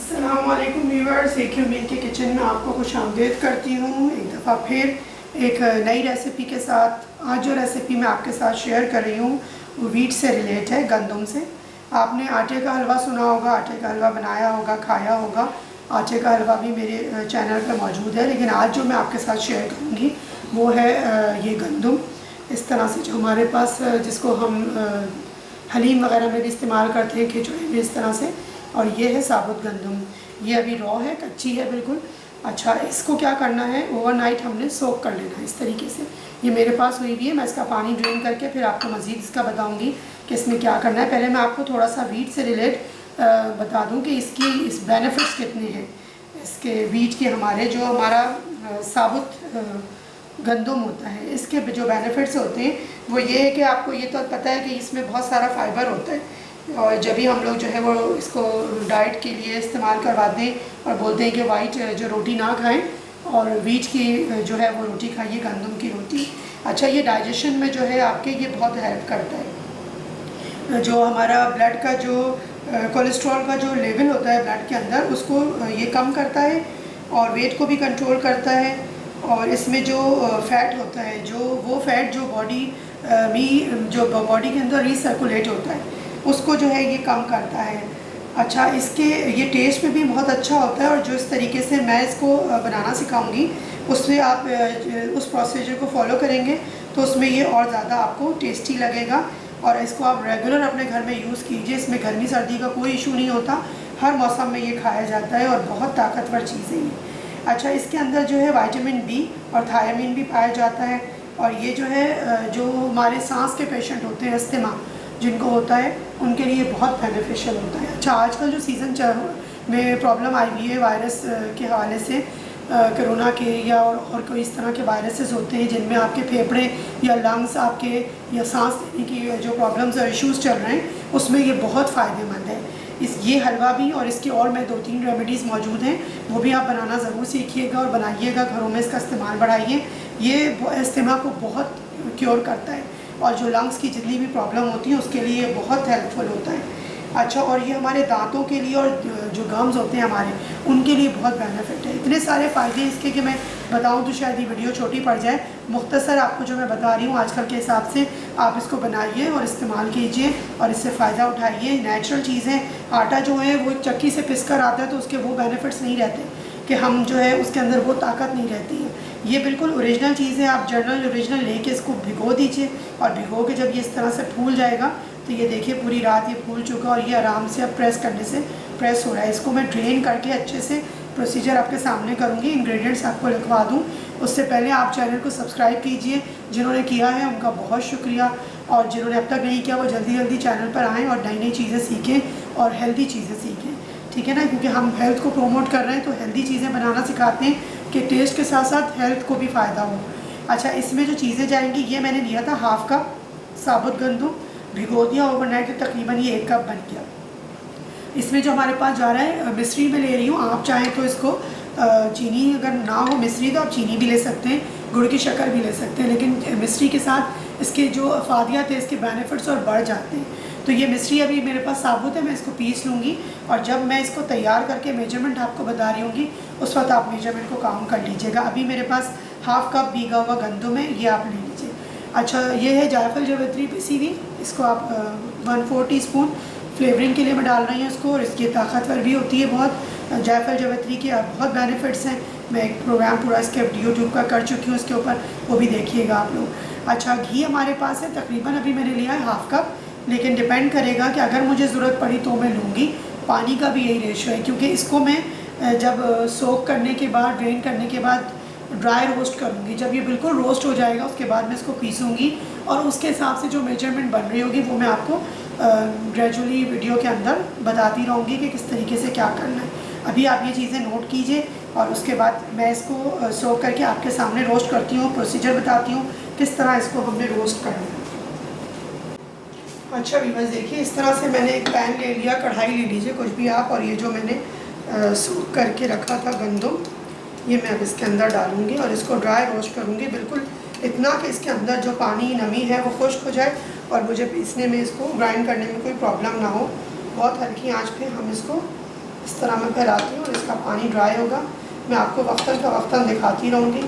अस्सलामुअलैकुम व्यूअर्स, एक उम्मीद के किचन में आपको खुशामदीद करती हूँ एक दफ़ा फिर एक नई रेसिपी के साथ। आज जो रेसिपी मैं आपके साथ शेयर कर रही हूँ वो वीट से रिलेट है, गंदम से। आपने आटे का हलवा सुना होगा, आटे का हलवा बनाया होगा, खाया होगा। आटे का हलवा भी मेरे चैनल पर मौजूद है, लेकिन आज जो मैं आपके साथ शेयर करूँगी वो है ये गंदम। इस तरह से जो हमारे पास जिसको हम हलीम वगैरह में भी इस्तेमाल करते हैं, खिचड़ी में, इस तरह से। और ये है साबुत गंदम, ये अभी रॉ है, कच्ची है बिल्कुल। अच्छा, इसको क्या करना है, ओवरनाइट हमने सोक कर लेना है इस तरीके से। ये मेरे पास हुई भी है, मैं इसका पानी ड्रेन करके फिर आपको मज़ीद इसका बताऊंगी कि इसमें क्या करना है। पहले मैं आपको थोड़ा सा वीट से रिलेट बता दूं कि इस बेनिफिट्स कितने हैं इसके वीट के। हमारा साबुत गंदम होता है, इसके जो बेनिफिट्स होते हैं वो ये है कि आपको ये तो पता है कि इसमें बहुत सारा फाइबर होता है। और जब भी हम लोग जो है वो इसको डाइट के लिए इस्तेमाल करवाते हैं और बोलते हैं कि वाइट जो रोटी ना खाएं और वीट की जो है वो रोटी खाइए, गंदम की रोटी। अच्छा, ये डाइजेशन में जो है आपके ये बहुत हेल्प करता है। जो हमारा ब्लड का जो कोलेस्ट्रॉल का जो लेवल होता है ब्लड के अंदर, उसको ये कम करता है और वेट को भी कंट्रोल करता है। और इसमें जो फ़ैट होता है, वो फ़ैट जो बॉडी के अंदर रीसर्कुलेट होता है, उसको जो है ये कम करता है। अच्छा, इसके ये टेस्ट में भी बहुत अच्छा होता है। और जो इस तरीके से मैं इसको बनाना सिखाऊंगी उसमें आप उस प्रोसीजर को फॉलो करेंगे तो उसमें ये और ज़्यादा आपको टेस्टी लगेगा। और इसको आप रेगुलर अपने घर में यूज़ कीजिए। इसमें गर्मी सर्दी का कोई इशू नहीं होता, हर मौसम में ये खाया जाता है और बहुत ताकतवर चीज़ है ये। अच्छा, इसके अंदर जो है विटामिन बी और थायमिन भी पाया जाता है। और ये जो है जो हमारे सांस के पेशेंट होते हैं, अस्थमा जिनको होता है, उनके लिए बहुत बेनिफिशियल होता है। अच्छा, आजकल जो सीज़न में प्रॉब्लम आई हुई है वायरस के हवाले से, कोरोना के या और कोई इस तरह के वायरसेस होते हैं जिनमें आपके फेफड़े या लंग्स आपके या सांस लेने की जो प्रॉब्लम्स और इश्यूज़ चल रहे हैं, उसमें ये बहुत फ़ायदेमंद है। ये हलवा भी और इसकी और मैं 2-3 रेमेडीज़ मौजूद हैं, वो भी आप बनाना ज़रूर सीखिएगा और बनाइएगा, घरों में इसका इस्तेमाल बढ़ाइए। ये अस्थमा को बहुत क्योर करता है और जो लंग्स की जितनी भी प्रॉब्लम होती है उसके लिए बहुत हेल्पफुल होता है। अच्छा, और ये हमारे दांतों के लिए और जो गम्स होते हैं हमारे, उनके लिए बहुत बेनिफिट है। इतने सारे फ़ायदे इसके कि मैं बताऊं तो शायद ये वीडियो छोटी पड़ जाए। मुख्तसर आपको जो मैं बता रही हूँ आजकल के हिसाब से आप इसको बनाइए और इस्तेमाल कीजिए और इससे फ़ायदा उठाइए। नेचुरल चीज़ें, आटा जो है वो एक चक्की से पिस कर आता है तो उसके वो बेनिफिट्स नहीं रहते कि हम जो है उसके अंदर वो ताकत नहीं रहती है। ये बिल्कुल ओरिजिनल चीज़ है। आप जर्नल ओरिजिनल लेके इसको भिगो दीजिए और भिगो के जब ये इस तरह से फूल जाएगा तो ये देखिए पूरी रात ये फूल चुका और ये आराम से अब प्रेस करने से प्रेस हो रहा है। इसको मैं ड्रेन करके अच्छे से प्रोसीजर आपके सामने करूँगी, इंग्रेडिएंट्स आपको लिखवा दूँ। उससे पहले आप चैनल को सब्सक्राइब कीजिए। जिन्होंने किया है उनका बहुत शुक्रिया, और जिन्होंने अब तक नहीं किया वो जल्दी जल्दी चैनल पर आएँ और नई नई चीज़ें सीखें और हेल्दी चीज़ें सीखें, ठीक है ना, क्योंकि हम हेल्थ को प्रोमोट कर रहे हैं तो हेल्दी चीज़ें बनाना सिखाते हैं कि टेस्ट के साथ साथ हेल्थ को भी फ़ायदा हो। अच्छा, इसमें जो चीज़ें जाएंगी, ये मैंने लिया था हाफ़ कप साबुत गंदम, भिगो दिया ओवरनाइट, तो तकरीबन ये 1 कप बन गया। इसमें जो हमारे पास जा रहा है, मिश्री में ले रही हूँ। आप चाहें तो इसको चीनी, अगर ना हो मिश्री तो आप चीनी भी ले सकते हैं, गुड़ की शक्कर भी ले सकते हैं, लेकिन मिश्री के साथ इसके जो अफादियत है, इसके बेनिफिट्स और बढ़ जाते हैं। तो ये मिश्री अभी मेरे पास साबुत है, मैं इसको पीस लूँगी और जब मैं इसको तैयार करके मेजरमेंट आपको बता रही होंगी उस वक्त आप मेजरमेंट को काउंट कर लीजिएगा। अभी मेरे पास हाफ़ कप भीगा हुआ गंदम है, ये आप ले लीजिए। अच्छा, ये है जायफल जावित्री पिसी हुई, इसको आप 1/4 टीस्पून फ्लेवरिंग के लिए मैं डाल रही हूँ इसको, और इसकी ताकतवर भी होती है बहुत। जायफल जावित्री के बहुत बेनिफिट्स हैं। मैं एक प्रोग्राम पूरा इसके यूट्यूब का कर चुकी हूँ इसके ऊपर, वो भी देखिएगा आप लोग। अच्छा, घी हमारे पास है, तकरीबन अभी मैंने लिया है हाफ़ कप, लेकिन डिपेंड करेगा कि अगर मुझे ज़रूरत पड़ी तो मैं लूँगी। पानी का भी यही रेशो है, क्योंकि इसको मैं जब सोक करने के बाद, ड्रेन करने के बाद ड्राई रोस्ट करूँगी। जब ये बिल्कुल रोस्ट हो जाएगा उसके बाद मैं इसको पीसूँगी और उसके हिसाब से जो मेजरमेंट बन रही होगी वो मैं आपको ग्रेजुअली वीडियो के अंदर बताती रहूँगी कि किस तरीके से क्या करना है। अभी आप ये चीज़ें नोट कीजिए और उसके बाद मैं इसको सोक करके आपके सामने रोस्ट करती हूँ, प्रोसीजर बताती हूँ किस तरह इसको हमने रोस्ट करना है। अच्छा व्यूअर्स, देखिए इस तरह से मैंने एक पैन ले लिया, कढ़ाई ले लीजिए कुछ भी आप, और ये जो मैंने सोक करके रखा था गंदम, ये मैं अब इसके अंदर डालूँगी और इसको ड्राई रोस्ट करूँगी, बिल्कुल इतना कि इसके अंदर जो पानी नमी है वो खुश्क हो जाए और मुझे पीसने में, इसको ग्राइंड करने में कोई प्रॉब्लम ना हो। बहुत हल्की आंच पे हम इसको इस तरह मैं फैलाती हूँ और इसका पानी ड्राई होगा। मैं आपको वक्तन का वक्तन दिखाती रहूँगी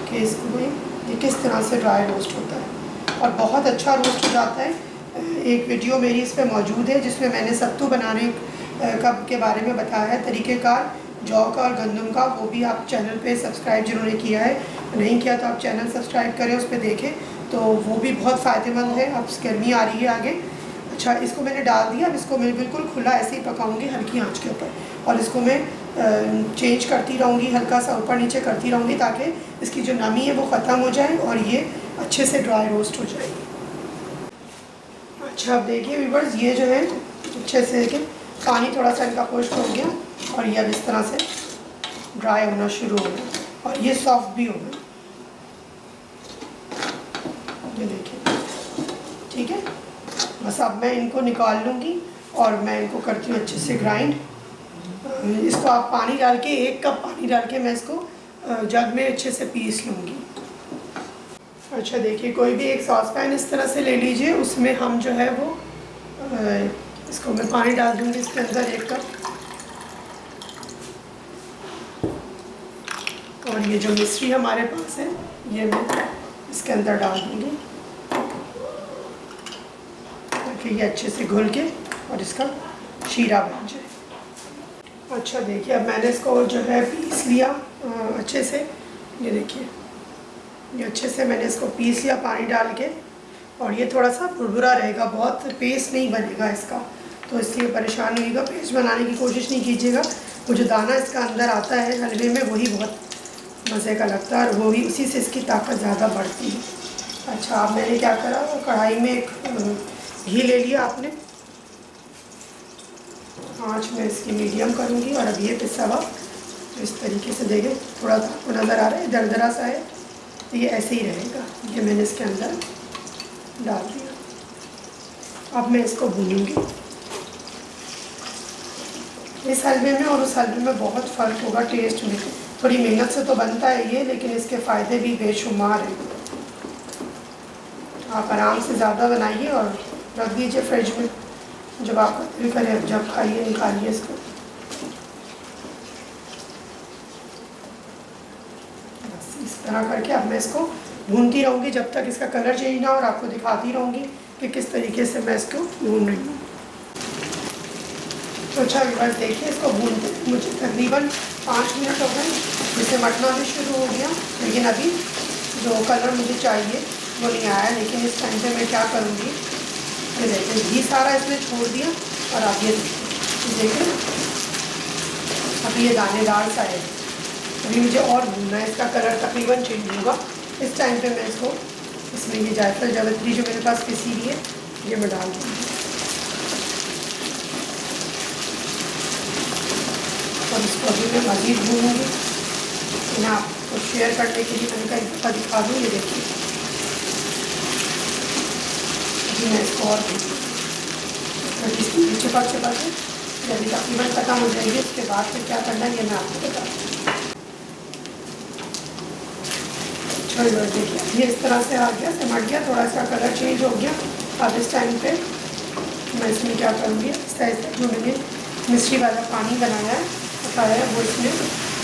कि इसको ये किस तरह से ड्राई रोस्ट होता है और बहुत अच्छा रोस्ट हो जाता है। एक वीडियो मेरी इस पर मौजूद है जिसमें मैंने सत्तू बनाने के बारे में बताया है तरीक़ेकार, जौ का और गंदम का। वो भी आप चैनल पे सब्सक्राइब जिन्होंने किया है, नहीं किया तो आप चैनल सब्सक्राइब करें, उस पर देखें, तो वो भी बहुत फ़ायदेमंद है। अब गर्मी आ रही है आगे। अच्छा, इसको मैंने डाल दिया। अब इसको मैं बिल्कुल खुला ऐसे ही पकाऊंगी हल्की आंच के ऊपर, और इसको मैं चेंज करती रहूँगी, हल्का सा ऊपर नीचे करती रहूँगी ताकि इसकी जो नमी है वो ख़त्म हो जाए और ये अच्छे से ड्राई रोस्ट हो जाएगी। अच्छा, अब देखिए व्यूअर्स, ये जो है अच्छे से देखिए पानी थोड़ा सा इनका खुश्क हो गया और ये अब इस तरह से ड्राई होना शुरू हो गया और ये सॉफ्ट भी हो गया। ये देखिए, ठीक है। बस अब मैं इनको निकाल लूँगी और मैं इनको करती हूँ अच्छे से ग्राइंड। इसको आप पानी डाल के, 1 कप पानी डाल के मैं इसको जग में अच्छे से पीस लूँगी। अच्छा, देखिए कोई भी एक सॉस पैन इस तरह से ले लीजिए, उसमें हम जो है वो इसको मैं पानी डाल दूँगी इसके अंदर 1 कप, और ये जो मिश्री हमारे पास है ये मैं इसके अंदर डाल दूँगी ताकि ये अच्छे से घुल के और इसका शीरा बन जाए। अच्छा, देखिए अब मैंने इसको जो है पीस लिया अच्छे से। ये देखिए, ये अच्छे से मैंने इसको पीस लिया पानी डाल के, और ये थोड़ा सा भुरभुरा रहेगा, बहुत पेस्ट नहीं बनेगा इसका, तो इसलिए परेशान नहीं होगा। पेस्ट बनाने की कोशिश नहीं कीजिएगा। वो जो दाना इसका अंदर आता है हलवे में, वही बहुत मज़े का लगता है और वही उसी से इसकी ताकत ज़्यादा बढ़ती है। अच्छा, अब मैंने क्या करा, कढ़ाई में एक घी ले लिया आपने, आँच में इसकी मीडियम करूँगी, और अब ये पिसा हुआ तो इस तरीके से देखें, थोड़ा सा आपको नज़र आ रहा है दरदरा सा है, तो ये ऐसे ही रहेगा। ये मैंने इसके अंदर डाल दिया। अब मैं इसको भूनूंगी। इस हलवे में और उस हलवे में बहुत फ़र्क होगा टेस्ट में। थोड़ी मेहनत से तो बनता है ये, लेकिन इसके फ़ायदे भी बेशुमार हैं। आप आराम से ज़्यादा बनाइए और रख दीजिए फ्रिज में, जब आपका दिल करे जब खाइए निकालिए इसको। बस इस तरह करके अब मैं इसको भूनती रहूँगी जब तक इसका कलर चेंज ना हो, और आपको दिखाती रहूँगी कि किस तरीके से मैं इसको भून रही हूँ। तो अच्छा बस देखिए, इसको भूनते मुझे तकरीबन 5 मिनट हो गए, जिससे मटना भी शुरू हो गया, लेकिन अभी जो कलर मुझे चाहिए वो नहीं आया। लेकिन इस टाइम पे मैं क्या करूँगी, ये देखिए घी सारा इसमें छोड़ दिया, और अब ये देखिए अभी ये दानेदार सा है। अभी मुझे और भूनना है, इसका कलर तकरीबन चेंज होगा। इस टाइम पे मैं इसको, इसमें ये जायफल जावित्री जो मेरे पास पिसी हुई है ये मैं डाल दूँगी, और इसको अभी मैं मज़ीद भूनूँगी। मैं आपको शेयर करने के लिए मैंने कहा एक दफ़ा दिखा दूँ। ये देखिए अभी मैं इसको और जिसकी चिपक है, जब तकरीबन ख़त्म हो जाएगी, उसके बाद फिर क्या करना है ये मैं आपको बता दूँ। चलो देखिए, ये इस तरह से आ गया, सिमट गया, थोड़ा सा कलर चेंज हो गया। अब इस टाइम पे मैं इसमें क्या करूँगी, इस तरह से जो मैंने मिश्री वाला पानी बनाया है पकाया है वो इसमें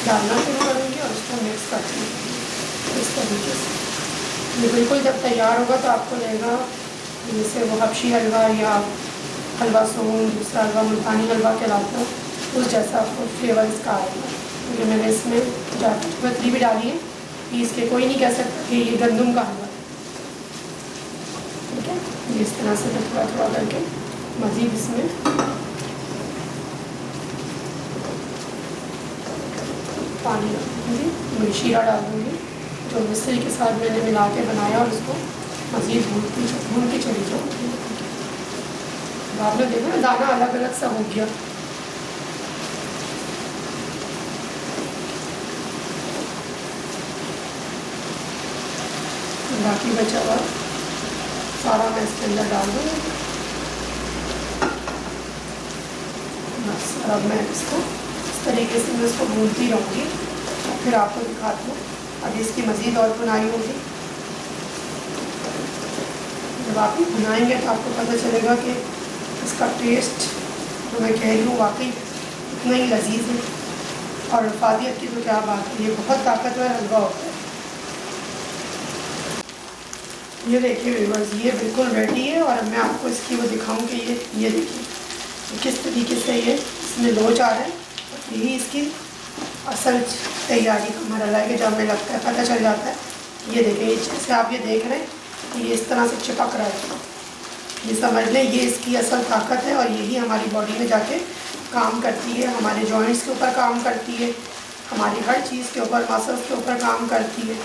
डालना शुरू करूँगी और उसको मिक्स कर दूँगी इस तरीके से। ये बिल्कुल जब तैयार होगा तो आपको लगेगा जैसे वो हबशी हलवा या हलवा सोन, दूसरा हलवा मुल्तानी हलवा कहलाता है, उस जैसा आपको फ्लेवर इसका आएगा। क्योंकि मैंने इसमें जावित्री भी डाली है पीस के, कोई नहीं कह सकता कि ये गंदम का हलवा, ठीक है। ये इस तरह से थोड़ा थोड़ा करके मज़ीद इसमें पानी डाल दूँगी, मैं शीरा डाल दूँगी जो मिश्री के साथ मैंने मिला के बनाया, और उसको मज़ीद भून के चली जाऊँगी। आपने देखा ना दाना अलग अलग सा हो गया। बाकी बचा हुआ सारा मैं इसके अंदर डाल दूँगी। बस अब मैं इसको इस तरीके से मैं इसको भूनती रहूँगी और फिर आपको दिखाती हूँ। अभी इसकी मज़ीद और भुनाई होगी। जब आप ये भुनाएंगे तो आपको पता चलेगा कि इसका टेस्ट जो मैं कह रही हूँ वाकई इतना ही लजीज है। और फादियत की तो क्या बात है, ये बहुत ताकतवर हलवा होता है। ये देखिए व्यूअर्स, ये बिल्कुल रेडी है और मैं आपको इसकी वो दिखाऊं कि ये देखिए किस तरीके से ये इसमें लोच आ रहा है। यही इसकी असल तैयारी का मरहला है कि जब हमें लगता है, पता चल जाता है। ये देखिए, जैसे आप ये देख रहे हैं कि ये इस तरह से चिपक रहा है, ये समझ लें ये इसकी असल ताकत है। और यही हमारी बॉडी में जाके काम करती है, हमारे जॉइंट्स के ऊपर काम करती है, हमारी हर चीज़ के ऊपर, मसल्स के ऊपर काम करती है।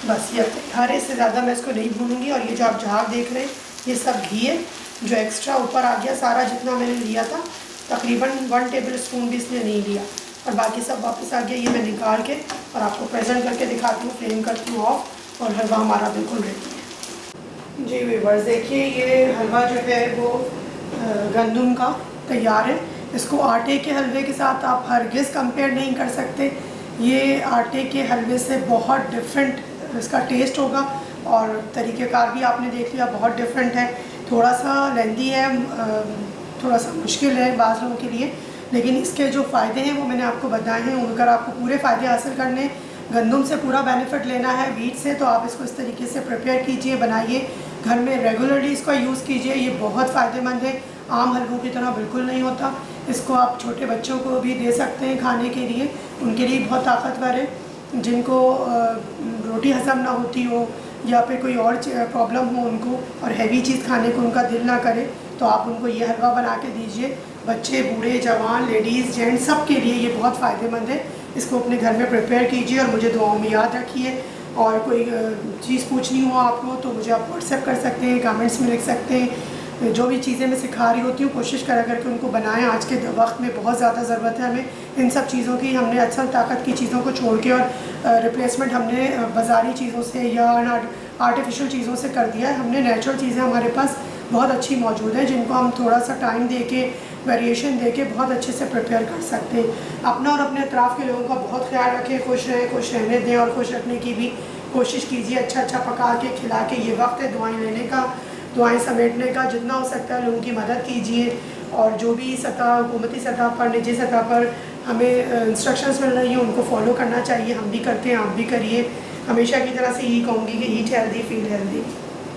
बस ये हर इससे ज़्यादा मैं इसको नहीं भूनूंगी। और ये जो आप झाग देख रहे हैं ये सब घी है जो एक्स्ट्रा ऊपर आ गया, सारा जितना मैंने लिया था तकरीबन 1 टेबल स्पून भी इसने नहीं लिया और बाकी सब वापस आ गया। ये मैं निकाल के और आपको प्रेजेंट करके दिखाती हूँ, फ्लेम करती हूँ ऑफ और हलवा हमारा बिल्कुल रेडी है। जी व्यूअर्स, देखिए ये हलवा जो है वो गंदम का तैयार है। इसको आटे के हलवे के साथ आप हरगिज़ कंपेयर नहीं कर सकते। ये आटे के हलवे से बहुत डिफरेंट इसका टेस्ट होगा और तरीक़ेकार भी आपने देख लिया बहुत डिफरेंट है। थोड़ा सा लेंदी है, थोड़ा सा मुश्किल है बाज़ लोगों के लिए, लेकिन इसके जो फ़ायदे हैं वो मैंने आपको बताए हैं। अगर आपको पूरे फ़ायदे हासिल करने, गंदम से पूरा बेनिफिट लेना है, वीट से, तो आप इसको इस तरीके से प्रिपेयर कीजिए, बनाइए, घर में रेगुलरली इसका यूज़ कीजिए। ये बहुत फ़ायदेमंद है, आम हलवों की तरह बिल्कुल नहीं होता। इसको आप छोटे बच्चों को भी दे सकते हैं खाने के लिए, उनके लिए बहुत ताकतवर है। जिनको रोटी हज़म ना होती हो या फिर कोई और प्रॉब्लम हो उनको और हैवी चीज़ खाने को उनका दिल ना करे, तो आप उनको ये हलवा बना के दीजिए। बच्चे, बूढ़े, जवान, लेडीज़, जेंट्स, सब के लिए ये बहुत फ़ायदेमंद है। इसको अपने घर में प्रिपेयर कीजिए और मुझे दुआओं में याद रखिए। और कोई चीज़ पूछनी हो आपको तो मुझे आप व्हाट्सएप कर सकते हैं, कमेंट्स में लिख सकते हैं। जो भी चीज़ें मैं सिखा रही होती हूँ कोशिश करा करके उनको बनाएं। आज के वक्त में बहुत ज़्यादा ज़रूरत है हमें इन सब चीज़ों की। हमने असल ताकत की चीज़ों को छोड़ के और रिप्लेसमेंट हमने बाज़ारी चीज़ों से या आर्टिफिशियल चीज़ों से कर दिया है। हमने नेचुरल चीज़ें हमारे पास बहुत अच्छी मौजूद हैं जिनको हम थोड़ा सा टाइम दे के, वेरिएशन दे के बहुत अच्छे से प्रिपेयर कर सकते हैं। अपना और अपने अतराफ़ के लोगों का बहुत ख्याल रखें, खुश रहें, खुश रहने दें और खुश रखने की भी कोशिश कीजिए। अच्छा अच्छा पका के खिला के, ये वक्त है दुआएं लेने का, दुआएं समेटने का। जितना हो सकता है लोगों की मदद कीजिए। और जो भी सतह, हुकूमती सतह पर, निजी सतह पर हमें इंस्ट्रक्शंस मिल रही हैं उनको फॉलो करना चाहिए। हम भी करते हैं, आप भी करिए। हमेशा की तरह से यही कहूँगी कि ईट हेल्दी, फील हेल्दी।